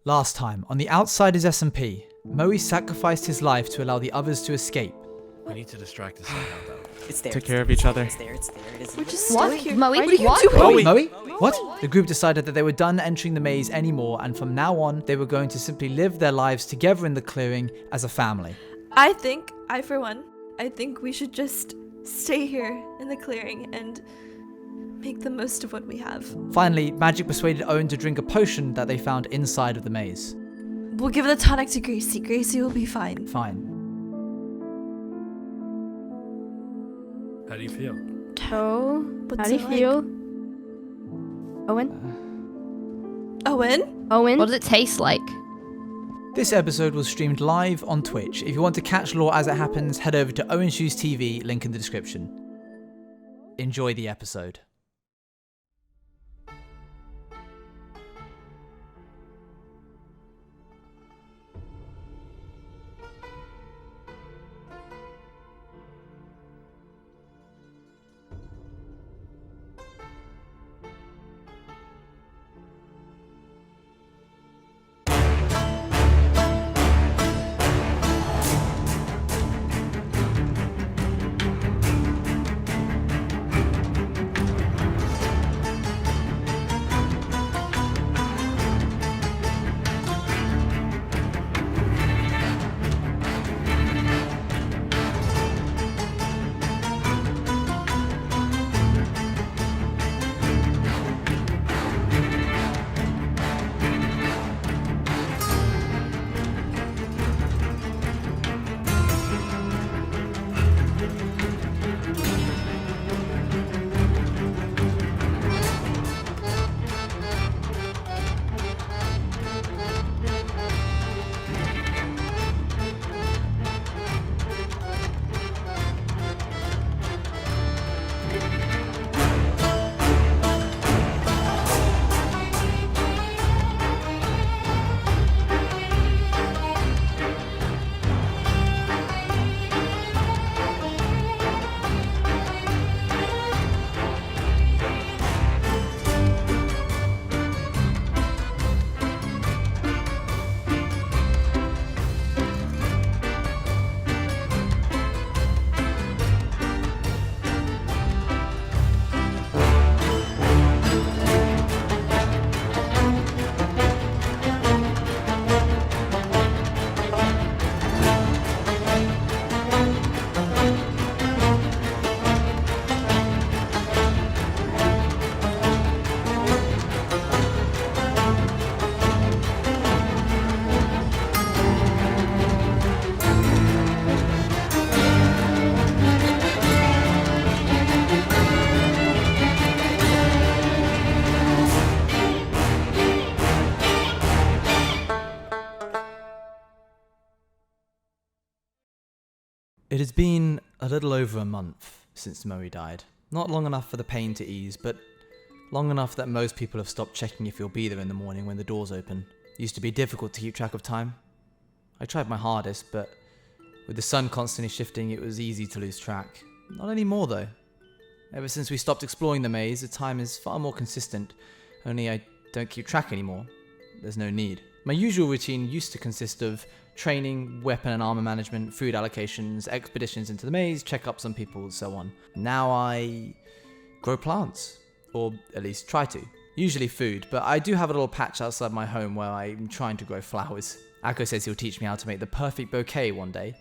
Last time, on the Outsiders-SMP, Moe sacrificed his life to allow the others to escape. We need to distract this somehow, though. It's there. Take care of each other. It's there. It is. We're just What? still here. Moe, What are you what? doing? Moe? What? The group decided that they were done entering the maze anymore, and from now on, they were going to simply live their lives together in the clearing as a family. I think we should just stay here in the clearing and make the most of what we have. Finally, Magic persuaded Owen to drink a potion that they found inside of the maze. We'll give the tonic to Gracie. Gracie will be fine. Fine. How do you feel? Toe. What's How do you it like? feel? Owen? Owen? Owen? What does it taste like? This episode was streamed live on Twitch. If you want to catch lore as it happens, head over to Owen Shoes TV, link in the description. Enjoy the episode. It has been a little over a month since Moe died. Not long enough for the pain to ease, but long enough that most people have stopped checking if you'll be there in the morning when the doors open. It used to be difficult to keep track of time. I tried my hardest, but with the sun constantly shifting, it was easy to lose track. Not anymore though. Ever since we stopped exploring the maze, the time is far more consistent, only I don't keep track anymore. There's no need. My usual routine used to consist of training, weapon and armor management, food allocations, expeditions into the maze, checkups on people, so on. Now I grow plants, or at least try to. Usually food, but I do have a little patch outside my home where I'm trying to grow flowers. Akko says he'll teach me how to make the perfect bouquet one day.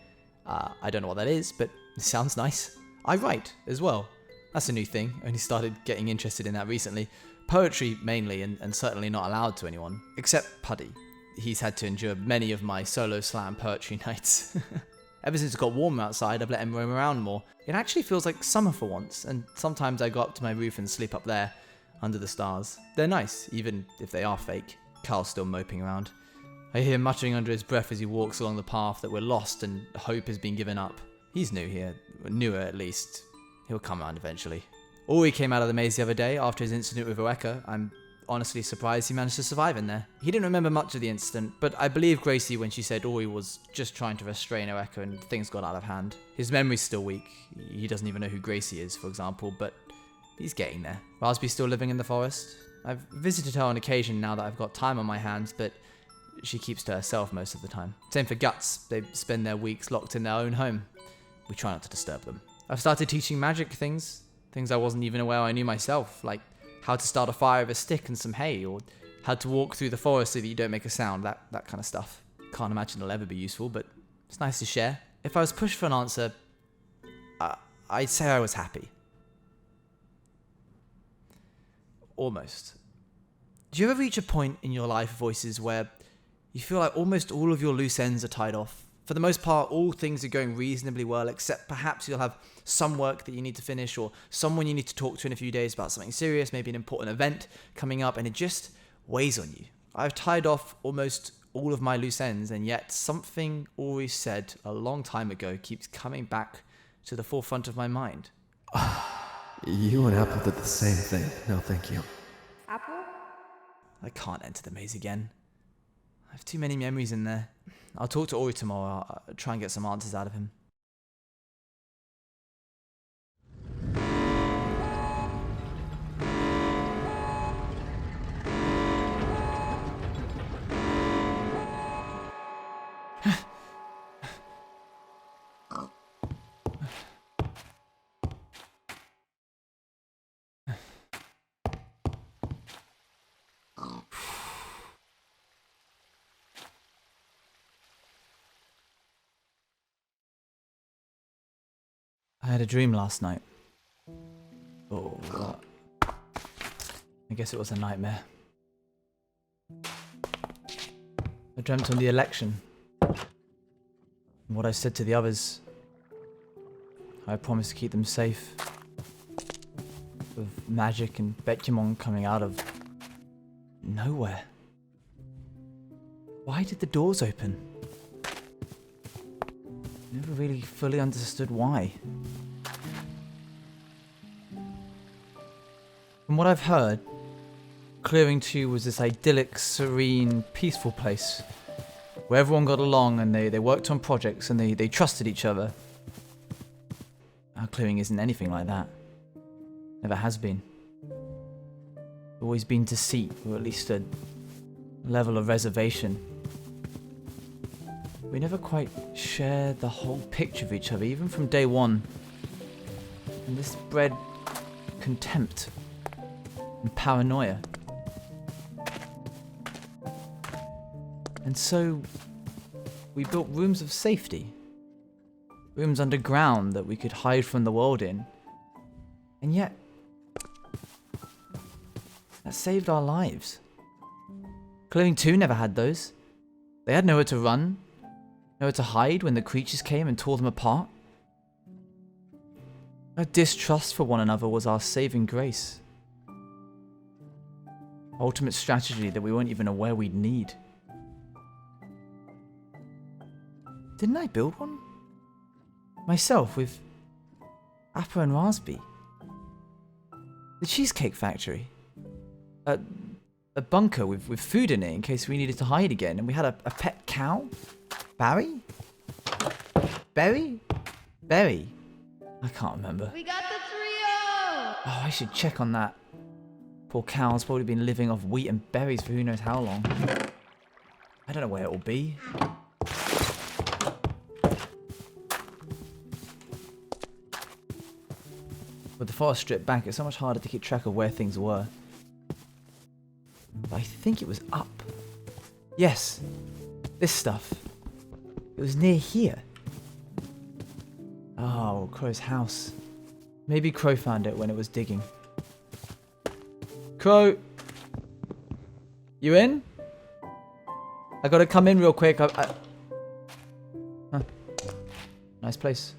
I don't know what that is, but it sounds nice. I write as well. That's a new thing, only started getting interested in that recently. Poetry mainly, and certainly not allowed to anyone, except Puddy. He's had to endure many of my solo slam poetry nights. Ever since it got warmer outside, I've let him roam around more. It actually feels like summer for once, and sometimes I go up to my roof and sleep up there, under the stars. They're nice, even if they are fake. Carl's still moping around. I hear him muttering under his breath as he walks along the path that we're lost and hope has been given up. He's new here, newer at least. He'll come around eventually. Ori came out of the maze the other day after his incident with Oeka. I'm honestly surprised he managed to survive in there. He didn't remember much of the incident, but I believe Gracie when she said Ori was just trying to restrain Oeka and things got out of hand. His memory's still weak. He doesn't even know who Gracie is, for example, but he's getting there. Raspberry's still living in the forest. I've visited her on occasion now that I've got time on my hands, but she keeps to herself most of the time. Same for Guts. They spend their weeks locked in their own home. We try not to disturb them. I've started teaching magic things I wasn't even aware I knew myself, like how to start a fire with a stick and some hay, or how to walk through the forest so that you don't make a sound, that kind of stuff. Can't imagine it'll ever be useful, but it's nice to share. If I was pushed for an answer, I'd say I was happy. Almost. Do you ever reach a point in your life, Voices, where you feel like almost all of your loose ends are tied off? For the most part, all things are going reasonably well, except perhaps you'll have some work that you need to finish, or someone you need to talk to in a few days about something serious, maybe an important event coming up, and it just weighs on you. I've tied off almost all of my loose ends, and yet something always said a long time ago keeps coming back to the forefront of my mind. You and Apple did the same thing. No, thank you. Apple? I can't enter the maze again. I have too many memories in there. I'll talk to Ori tomorrow. I'll try and get some answers out of him. I had a dream last night. Oh, what? I guess it was a nightmare. I dreamt on the election. And what I said to the others. I promised to keep them safe. With magic and Bekimon coming out of nowhere. Why did the doors open? Never really fully understood why. From what I've heard, Clearing 2 was this idyllic, serene, peaceful place where everyone got along and they worked on projects and they trusted each other. Our Clearing isn't anything like that. Never has been. Always been deceit, or at least a level of reservation. We never quite shared the whole picture of each other, even from day one. And this bred contempt and paranoia. And so we built rooms of safety. Rooms underground that we could hide from the world in. And yet, that saved our lives. Clearing 2 never had those. They had nowhere to run, nowhere to hide when the creatures came and tore them apart. Our distrust for one another was our saving grace. Ultimate strategy that we weren't even aware we'd need. Didn't I build one? Myself, with apple and raspberry. The Cheesecake Factory. A bunker with food in it in case we needed to hide again. And we had a pet cow? Barry? Berry? Berry? I can't remember. We got the trio! Oh, I should check on that. Poor cow's probably been living off wheat and berries for who knows how long. I don't know where it'll be. With the forest stripped back, it's so much harder to keep track of where things were. But I think it was up. Yes, this stuff. It was near here. Oh, Crow's house. Maybe Crow found it when it was digging. Crow! You in? I gotta come in real quick. Huh. Nice place.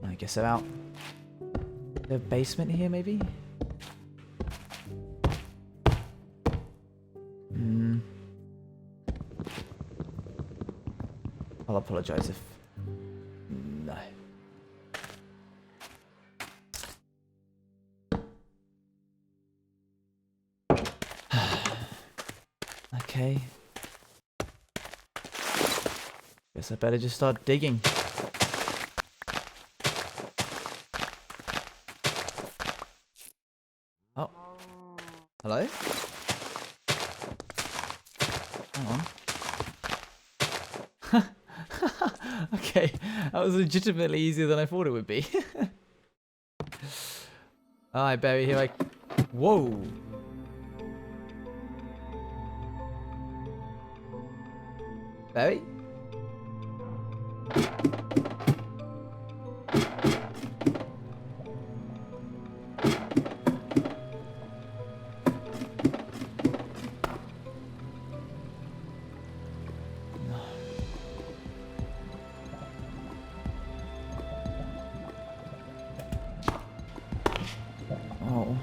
I guess they're out. The basement here, maybe? I'll apologize if... No. Okay. Guess I better just start digging. Oh. Hello? Hang on. Okay, that was legitimately easier than I thought it would be. Alright, Barry, here I... Whoa! Barry? Oh.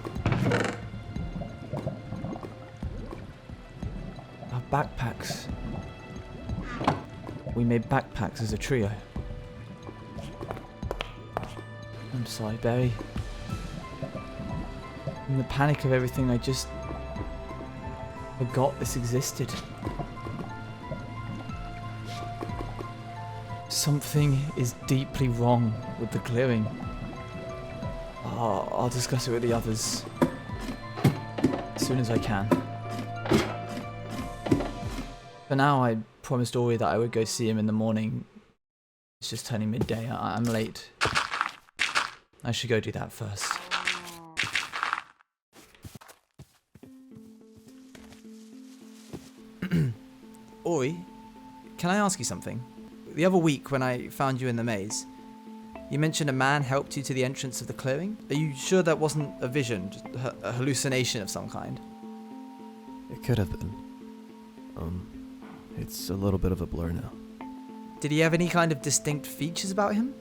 Our backpacks. We made backpacks as a trio. I'm sorry, Barry. In the panic of everything, I just forgot this existed. Something is deeply wrong with the clearing. I'll discuss it with the others as soon as I can. For now, I promised Ori that I would go see him in the morning. It's just turning midday. I'm late. I should go do that first. Ori, can I ask you something? The other week when I found you in the maze, you mentioned a man helped you to the entrance of the clearing. Are you sure that wasn't a vision, just a hallucination of some kind? It could have been. It's a little bit of a blur now. Did he have any kind of distinct features about him?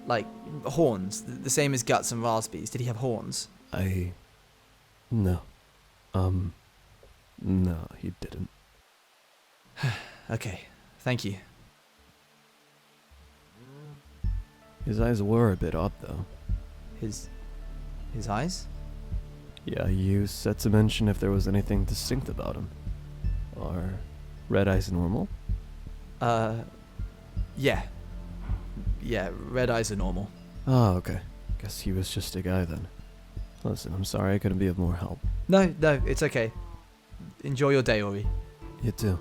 Like horns, the same as Guts and Raspberries. Did he have horns? No. No, he didn't. Okay, thank you. His eyes were a bit odd, though. His eyes? Yeah, you said to mention if there was anything distinct about him. Are red eyes normal? Yeah. Yeah, red eyes are normal. Oh, okay. Guess he was just a guy then. Listen, I'm sorry I couldn't be of more help. No, it's okay. Enjoy your day, Ori. You too.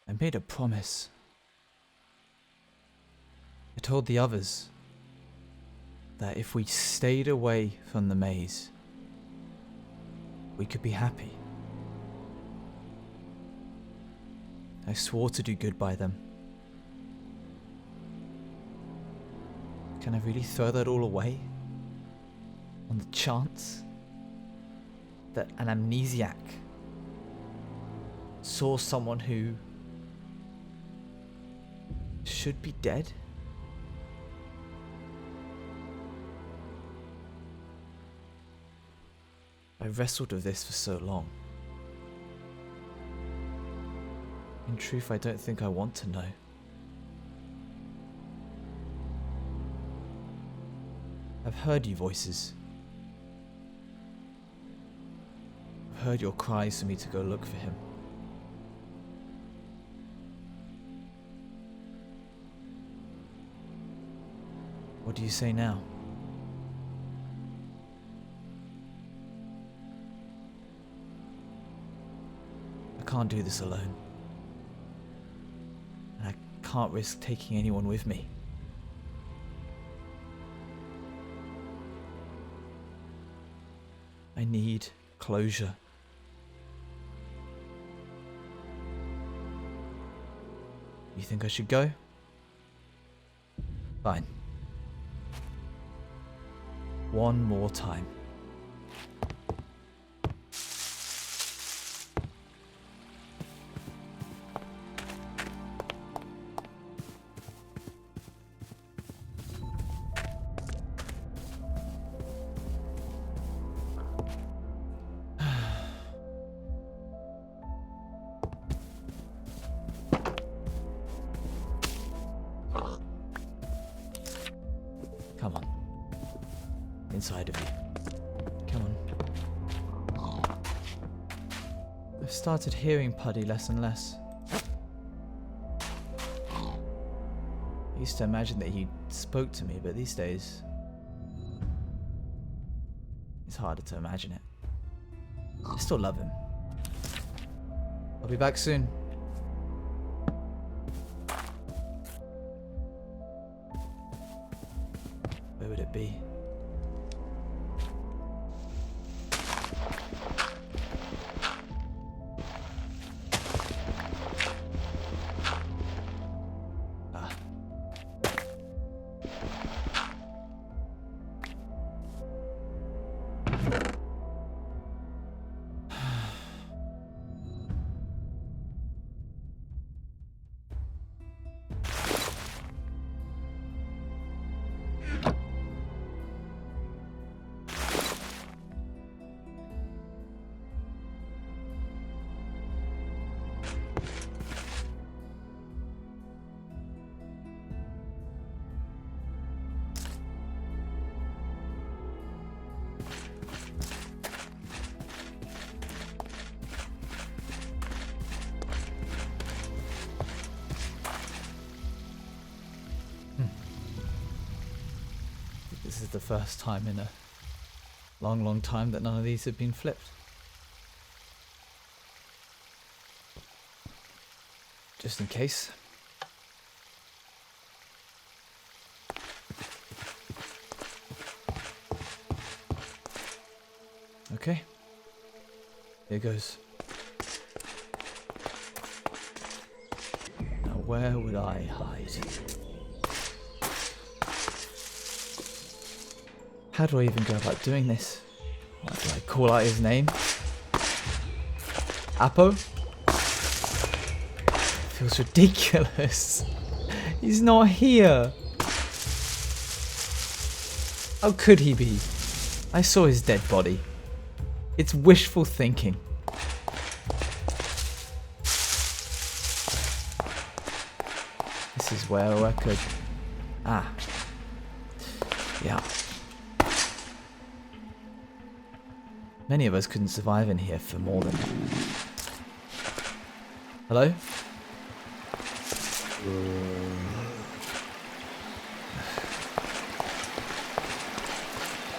I made a promise. I told the others that if we stayed away from the maze, we could be happy. I swore to do good by them. Can I really throw that all away? On the chance that an amnesiac saw someone who should be dead? I wrestled with this for so long. In truth, I don't think I want to know. I've heard you voices. I've heard your cries for me to go look for him. What do you say now? I can't do this alone. And I can't risk taking anyone with me. I need closure. You think I should go? Fine. One more time. Come on. Inside of you. Come on. I've started hearing Puddy less and less. I used to imagine that he spoke to me, but these days it's harder to imagine it. I still love him. I'll be back soon. Where would it be? Ah. This is the first time in a long, long time that none of these have been flipped. Just in case. Okay. Here goes. Now where would I hide? How do I even go about doing this? What, do I call out his name? Apo? Feels ridiculous. He's not here. How could he be? I saw his dead body. It's wishful thinking. This is where I could... Ah. Yeah. Many of us couldn't survive in here for more than... Hello?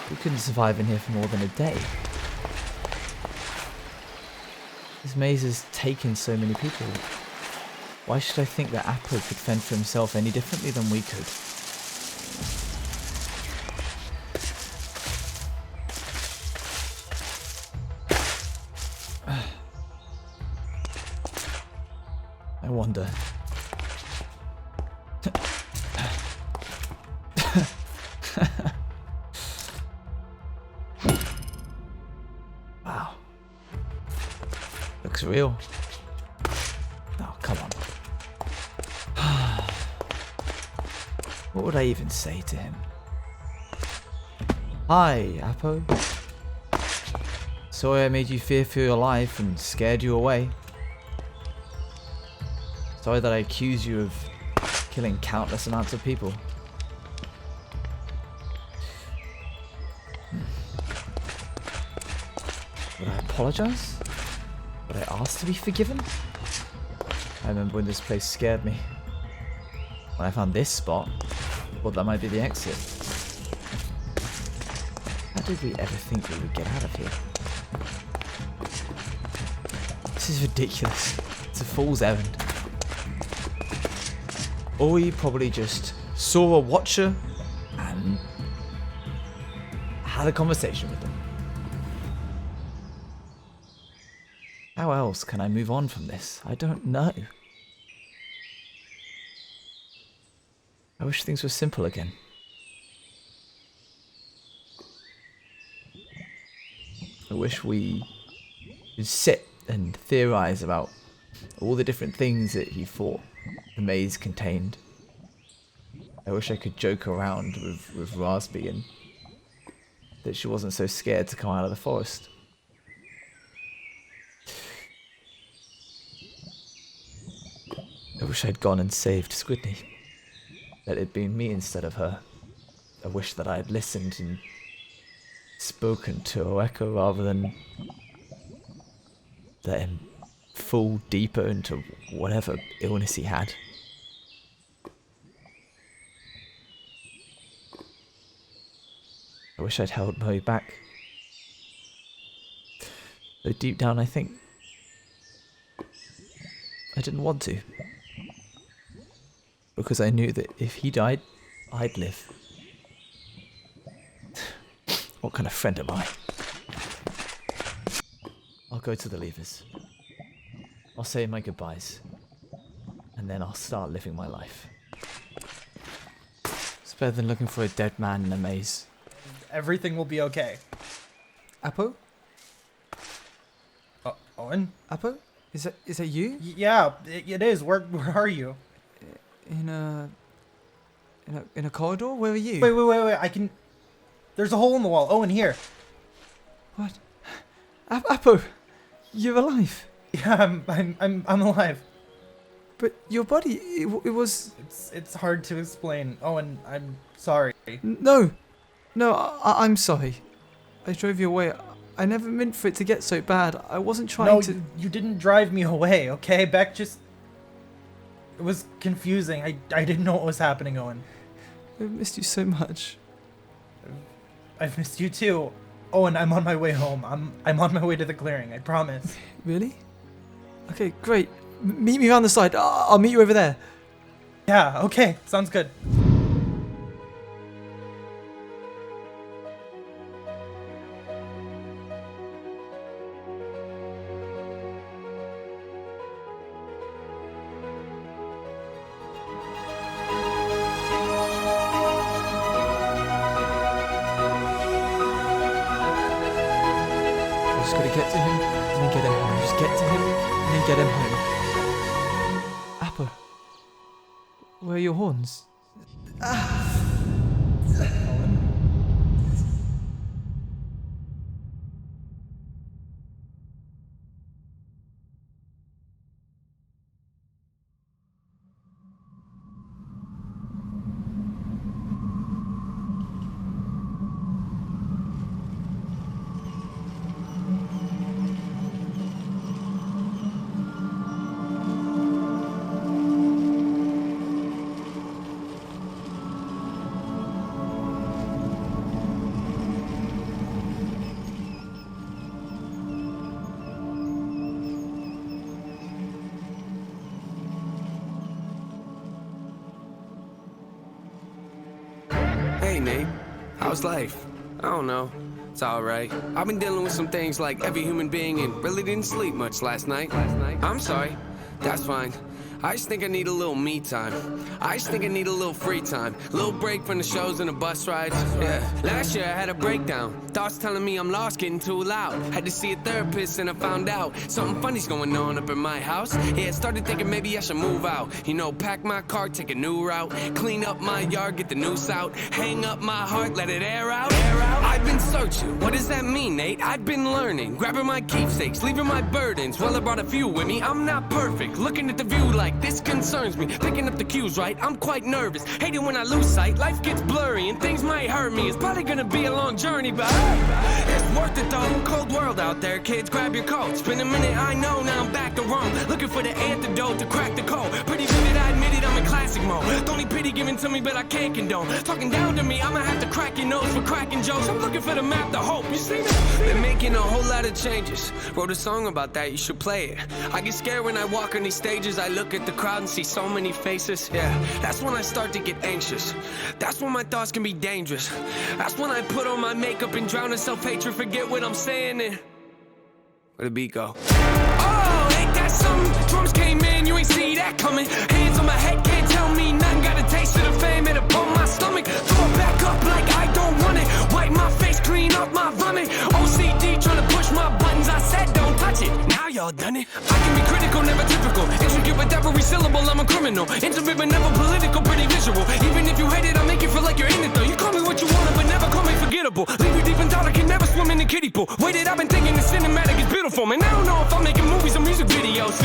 We couldn't survive in here for more than a day. This maze has taken so many people. Why should I think that Apo could fend for himself any differently than we could? I wonder. Wow. Looks real. Oh, come on. What would I even say to him? Hi, Apo. Sorry I made you fear for your life and scared you away. Sorry that I accused you of killing countless amounts of people. Would I apologize? Would I ask to be forgiven? I remember when this place scared me. When I found this spot, I thought that might be the exit. How did we ever think we would get out of here? This is ridiculous. It's a fool's errand. Or we probably just saw a watcher and had a conversation with them. How else can I move on from this? I don't know. I wish things were simple again. I wish we could sit and theorize about all the different things that he thought the maze contained. I wish I could joke around with Raspy and that she wasn't so scared to come out of the forest. I wish I'd gone and saved Squidney. that it'd been me instead of her. I wish that I had listened and spoken to Oeko rather than let him fall deeper into whatever illness he had. I wish I'd held Moe back. Though deep down I think I didn't want to. Because I knew that if he died, I'd live. What kind of friend am I? I'll go to the levers. I'll say my goodbyes. And then I'll start living my life. It's better than looking for a dead man in a maze. Everything will be okay. Apo? Owen? Apo? Is that you? Yeah, it is. Where are you? In a corridor? Where are you? Wait. I can. There's a hole in the wall. Owen, here. What? Apo, you're alive. Yeah, I'm alive. But your body, it was. It's hard to explain. Owen, I'm sorry. No, I'm sorry. I drove you away. I never meant for it to get so bad. I wasn't trying to. No, you didn't drive me away, okay? Beck just. It was confusing. I didn't know what was happening, Owen. I missed you so much. I've missed you too. Owen, I'm on my way home. I'm on my way to the clearing, I promise. Really? Okay, great. Meet me around the side. I'll meet you over there. Yeah, okay. Sounds good. Just gotta get to him, and then get him home. Just get to him, and then get him home. Appa, where are your horns? Hey Nate, how's life? I don't know. It's alright. I've been dealing with some things like every human being and really didn't sleep much last night. I'm sorry. That's fine. I just think I need a little me time. I just think I need a little free time. A little break from the shows and the bus rides. Yeah. Last year I had a breakdown. Thoughts telling me I'm lost, getting too loud. Had to see a therapist and I found out something funny's going on up in my house. Yeah, started thinking maybe I should move out. You know, pack my car, take a new route. Clean up my yard, get the noose out. Hang up my heart, let it air out. I've been searching. What does that mean, Nate? I've been learning. Grabbing my keepsakes, leaving my burdens. Well, I brought a few with me. I'm not perfect. Looking at the view like this concerns me. Picking up the cues right, I'm quite nervous. Hate it when I lose sight, life gets blurry and things might hurt me. It's probably gonna be a long journey, but it's worth it though. Cold world out there, kids, grab your coats. Been a minute, I know, now I'm back to Rome. Looking for the antidote to crack the code. Pretty vivid, I admit it, I'm in classic mode. The only pity given to me, but I can't condone. Talking down to me, I'ma have to crack your nose for cracking jokes. I'm looking for the map to hope, you see that? Been making a whole lot of changes. Wrote a song about that, you should play it. I get scared when I walk on these stages. I look at the crowd and see so many faces. Yeah, that's when I start to get anxious. That's when my thoughts can be dangerous. That's when I put on my makeup and drown in self-hatred. Forget what I'm saying and where'd the beat go? Oh, ain't that something? Drums came in, you ain't see that coming. Hands on my head, can't tell me nothing. Got a taste of the fame, it'll pump my stomach. Throw it back up like I don't want it. Wipe my face, clean up my vomit. OCD trying to push my buttons. I said don't touch it. Now y'all done it. I can be critical, never typical. Intricate with every syllable, I'm a criminal. Intimate but never political, pretty visual. Even if you hate it, I'll make you feel like you're in it though. You call me what you want, but never call me forgettable. Leave you deep in thought, I can never swim in the kiddie pool. Waited, I've been thinking the cinematic is beautiful, man. I don't know if I'm making movies or music videos.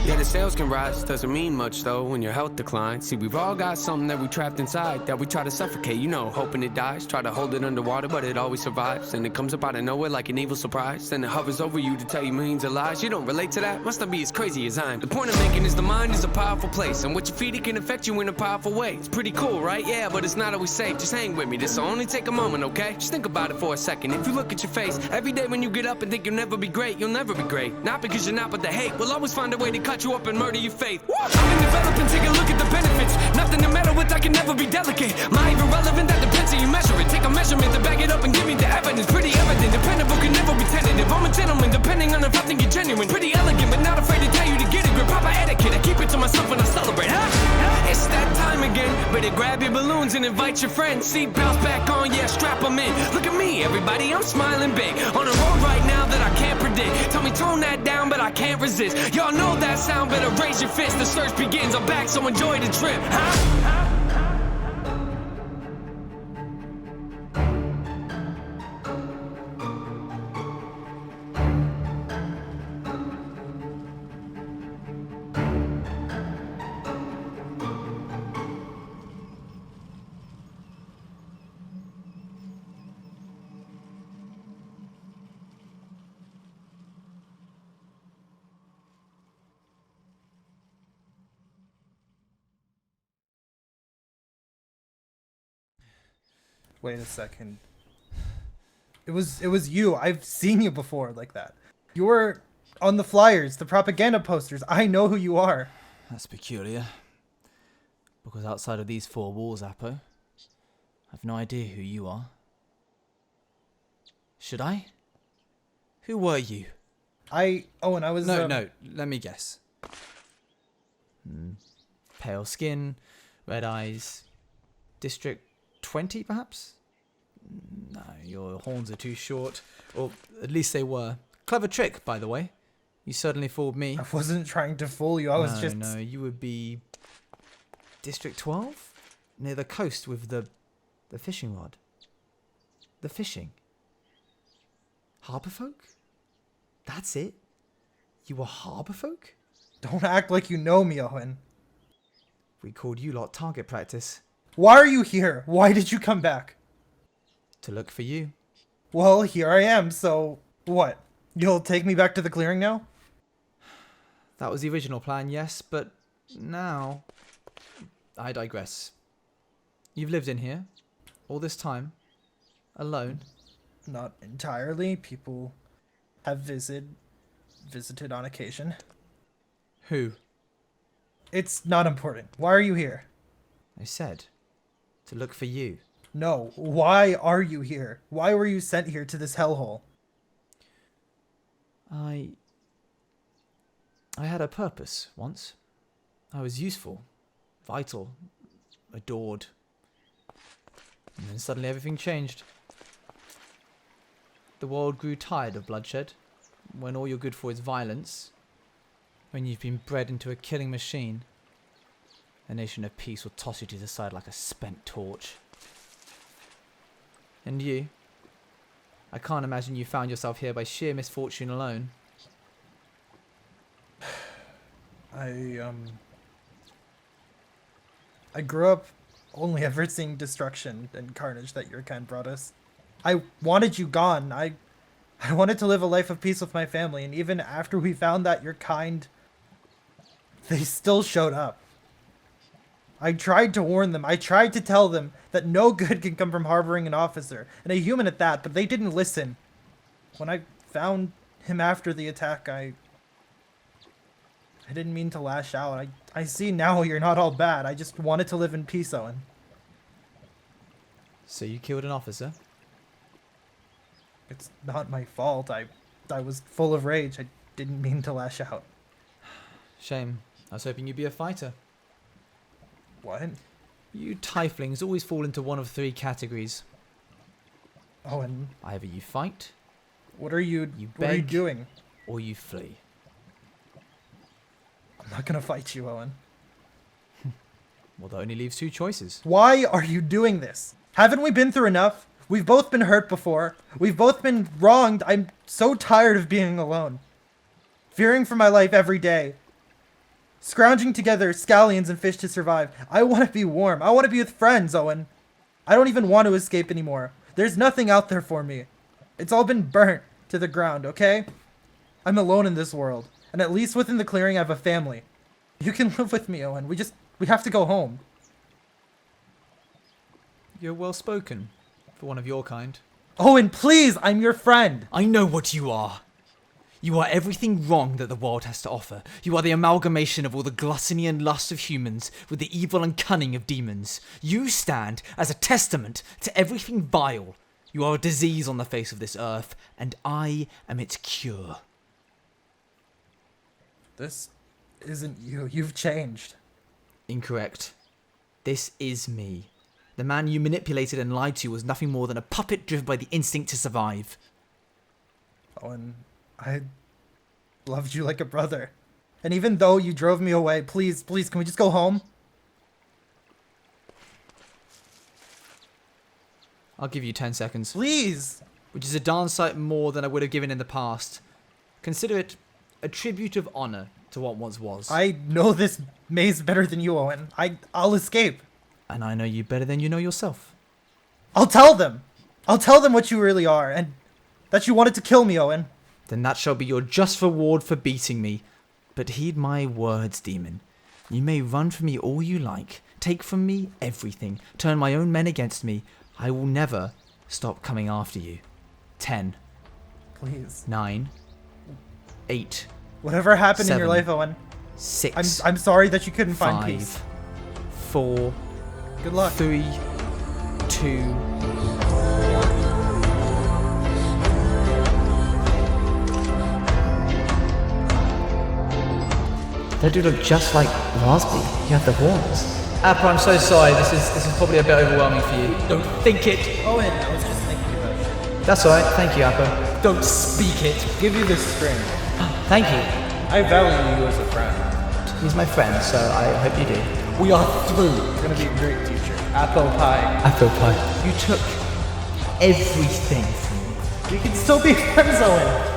Yeah, the sales can rise, doesn't mean much though when your health declines. See, we've all got something that we trapped inside that we try to suffocate, you know, hoping it dies. Try to hold it underwater, but it always survives. And it comes up out of nowhere like an evil surprise. Then it hovers over you to tell you millions of lies. You don't relate to that? Must not be as crazy as I'm. The point I'm making is the mind is a powerful place, and what you feed it can affect you in a powerful way. It's pretty cool, right? Yeah, but it's not always safe. Just hang with me, this'll only take a moment, okay? Just think about it for a second. If you look at your face every day when you get up and think you'll never be great, you'll never be great. Not because you're not, but the hate will always find a way to cut you up and murder your faith. I've been developing, take a look at the benefits. Nothing to meddle with, I can never be delicate. Mind irrelevant, that depends how you measure it. Take a measurement to back it up and give me the evidence. Pretty evident, dependable, can never be tentative. I'm a gentleman, depending on if I think you're genuine. Pretty elegant, but not afraid to tell you to get a grip. Proper etiquette, I keep it to myself when I celebrate. It's that time again. Better grab your balloons and invite your friends. Seat belts back on, yeah, strap them in. Look at me, everybody, I'm smiling big. On a road right now that I can't predict. Tell me tone that down, but I can't resist. Y'all know that sound, better raise your fist. The search begins, I'm back, so enjoy the trip. Wait a second. It was you. I've seen you before like that. You were on the flyers, the propaganda posters. I know who you are. That's peculiar. Because outside of these four walls, Apo, I've no idea who you are. Should I? Who were you? Owen, I was... No, let me guess. Pale skin, red eyes, District 20 perhaps? No, your horns are too short. Or at least they were. Clever trick, by the way. You certainly fooled me. I wasn't trying to fool you. I was just... No, you would be... District 12? Near the coast with the fishing rod. The fishing. Harbour folk? That's it? You were harbour folk? Don't act like you know me, Owen. We called you lot target practice. Why are you here? Why did you come back? To look for you. Well, here I am, so... What? You'll take me back to the clearing now? That was the original plan, yes, but now... I digress. You've lived in here all this time, alone. Not entirely. People have visited on occasion. Who? It's not important. Why are you here? I said, to look for you. No, why are you here? Why were you sent here to this hellhole? I had a purpose once. I was useful, vital, adored. And then suddenly everything changed. The world grew tired of bloodshed, when all you're good for is violence, when you've been bred into a killing machine. A nation of peace will toss you to the side like a spent torch. And you? I can't imagine you found yourself here by sheer misfortune alone. I grew up only ever seeing destruction and carnage that your kind brought us. I wanted you gone. I wanted to live a life of peace with my family, and even after we found that your kind, they still showed up. I tried to warn them. I tried to tell them that no good can come from harboring an officer, and a human at that, but they didn't listen. When I found him after the attack, I didn't mean to lash out. I see now you're not all bad. I just wanted to live in peace, Owen. So you killed an officer? It's not my fault. I was full of rage. I didn't mean to lash out. Shame. I was hoping you'd be a fighter. What? You tieflings always fall into one of three categories. Owen, Either you fight, what are you beg, doing? or you flee. I'm not gonna fight you, Owen. Well, that only leaves two choices. Why are you doing this? Haven't we been through enough? We've both been hurt before. We've both been wronged. I'm so tired of being alone. Fearing for my life every day. scrounging together scallions and fish to survive. I want to be warm. I want to be with friends, Owen. I don't even want to escape anymore. There's nothing out there for me. It's all been burnt to the ground, okay? I'm alone in this world. And at least within the clearing, I have a family. You can live with me, Owen. We have to go home. You're well spoken, for one of your kind. Owen, please! I'm your friend! I know what you are. You are everything wrong that the world has to offer. You are the amalgamation of all the gluttony and lust of humans with the evil and cunning of demons. You stand as a testament to everything vile. You are a disease on the face of this earth, and I am its cure. This isn't you. You've changed. Incorrect. This is me. The man you manipulated and lied to was nothing more than a puppet driven by the instinct to survive. Owen, I loved you like a brother. And even though you drove me away, please, can we just go home? I'll give you 10 seconds. Please! Which is a darn sight more than I would have given in the past. Consider it a tribute of honor to what once was. I know this maze better than you, Owen. I'll escape. And I know you better than you know yourself. I'll tell them! I'll tell them what you really are, and that you wanted to kill me, Owen. Then that shall be your just reward for beating me. But heed my words, demon. You may run from me all you like, take from me everything, turn my own men against me. I will never stop coming after you. 10, Please. 9, 8, Whatever happened in your 7, life, Owen, 6, I'm sorry that you couldn't 5, find peace. 4, Good luck. 3, 2, They do look just like Raspy. You have the horns. Appa, I'm so sorry. This is probably a bit overwhelming for you. Don't think it. Owen, I was just thinking about it. That's alright. Thank you, Appa. Don't speak it. Give you this string. Thank you. I value you as a friend. He's my friend, so I hope you do. We are through. You're gonna be a great teacher. Apple pie. Apple pie. You took everything from me. We can still be friends, Owen.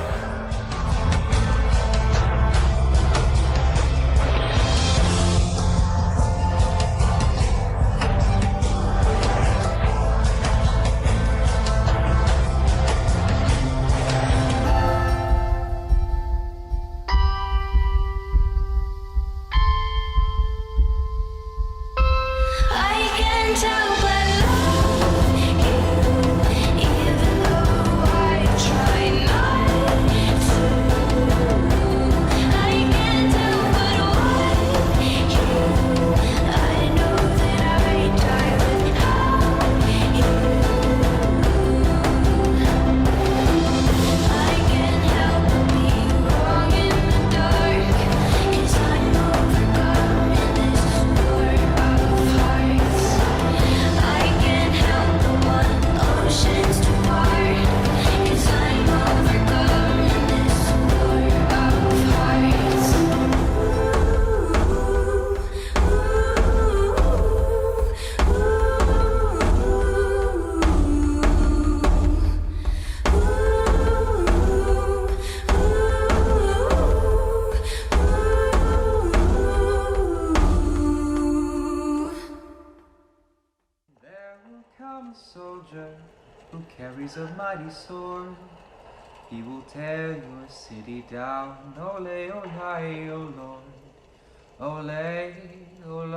Soldier who carries a mighty sword, he will tear your city down. Ole, ole, oh Lord. Ole, ole,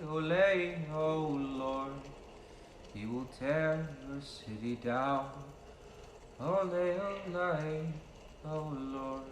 ole, oh Lord. He will tear your city down. Ole, ole, oh Lord.